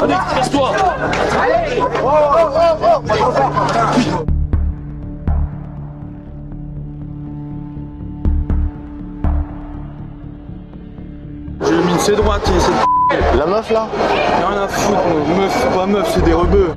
Allez, casse-toi. J'ai mis ses droites et c'est La meuf là? rien à foutre, meuf, c'est pas meuf, c'est des rebeux.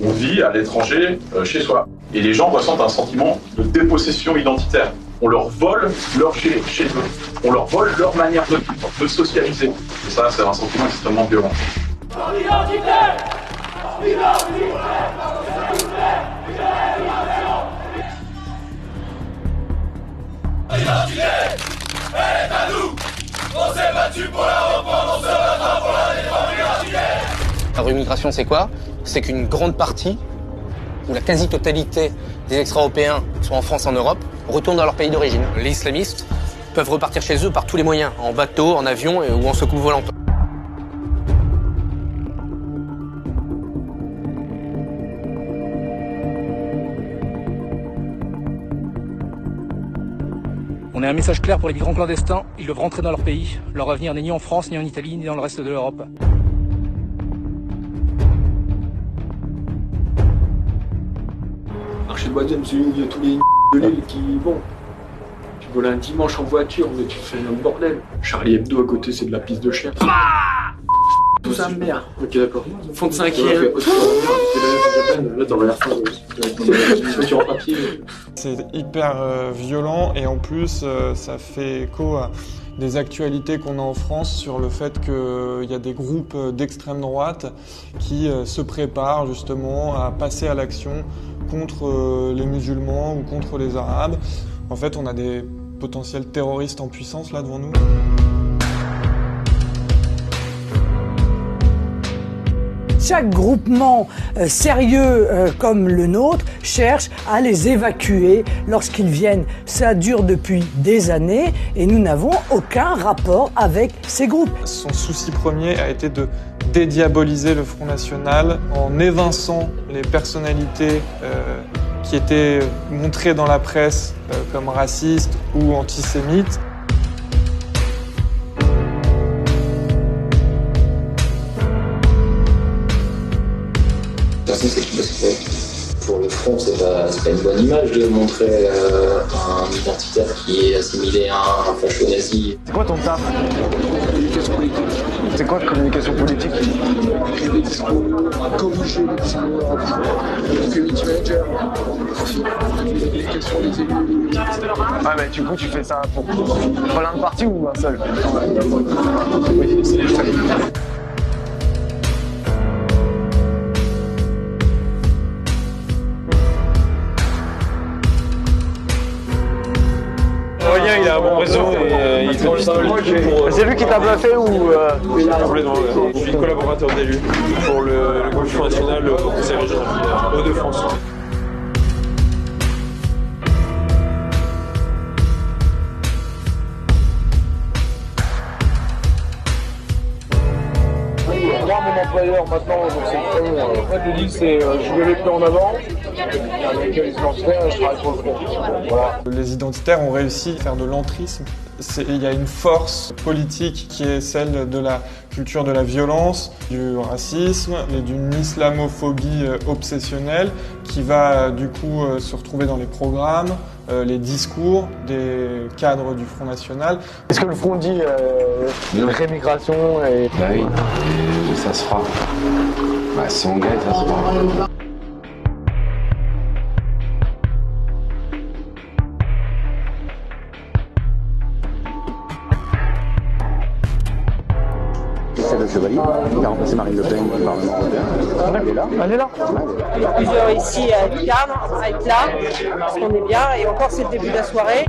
On vit à l'étranger, chez soi. Et les gens ressentent un sentiment de dépossession identitaire. On leur vole leur chez eux. On leur vole leur manière de vivre, de socialiser. Et ça, c'est un sentiment extrêmement violent. La rémigration, c'est quoi? C'est qu'une grande partie, ou la quasi-totalité des extra-européens, soit en France, en Europe, retournent dans leur pays d'origine. Les islamistes peuvent repartir chez eux par tous les moyens, en bateau, en avion ou en secoupe volante. On a un message clair pour les migrants clandestins, ils doivent rentrer dans leur pays. Leur avenir n'est ni en France, ni en Italie, ni dans le reste de l'Europe. Marché de Bois-de-Deume, c'est où il y a tous les de l'île qui vont. Tu voles un dimanche en voiture, mais tu fais un bordel. Charlie Hebdo à côté, c'est de la piste de chien. Tout ça, merde. Ok, d'accord. Fond de cinquième. Là, t'aurais l'air fort. Sur papier. C'est hyper violent et en plus, ça fait écho à des actualités qu'on a en France sur le fait qu'il y a des groupes d'extrême droite qui se préparent justement à passer à l'action contre les musulmans ou contre les arabes. En fait, on a des potentiels terroristes en puissance là devant nous. Chaque groupement sérieux comme le nôtre cherche à les évacuer lorsqu'ils viennent. Ça dure depuis des années et nous n'avons aucun rapport avec ces groupes. Son souci premier a été de dédiaboliser le Front National en évinçant les personnalités qui étaient montrées dans la presse comme racistes ou antisémites. Pour le front, c'est pas une bonne image de montrer un identitaire qui est assimilé à un facho-nazi. C'est quoi ton taf? Communication politique. C'est quoi communication politique? Écrire des discours, corriger les discours, community manager, l'éducation des élus. Ah mais du coup tu fais ça pour plein de partis ou un seul? Oui, c'est Il a un bon réseau et il fait du pour... C'est lui qui t'a bluffé ou Complètement, ouais. Je suis collaborateur d'élu pour le groupe Front National au Conseil régional Hauts-de-France. Moi, mon employeur maintenant, donc c'est le prénom. En fait, je dis c'est je veux les plus en avant. Avec les identitaires, je travaille pour le front. Voilà. Les identitaires ont réussi à faire de l'entrisme. Il y a une force politique qui est celle de la culture de la violence, du racisme et d'une islamophobie obsessionnelle qui va du coup se retrouver dans les programmes, les discours des cadres du Front National. Est-ce que le Front dit rémigration et... Bah oui, et ça se fera. Bah si on gagne, ça se fera. C'est le Chevalier qui a remplacé Marine Le Pen au Parlement européen. Elle est là. Plusieurs ici à être calme, à être là, parce qu'on est bien, et encore c'est le début de la soirée.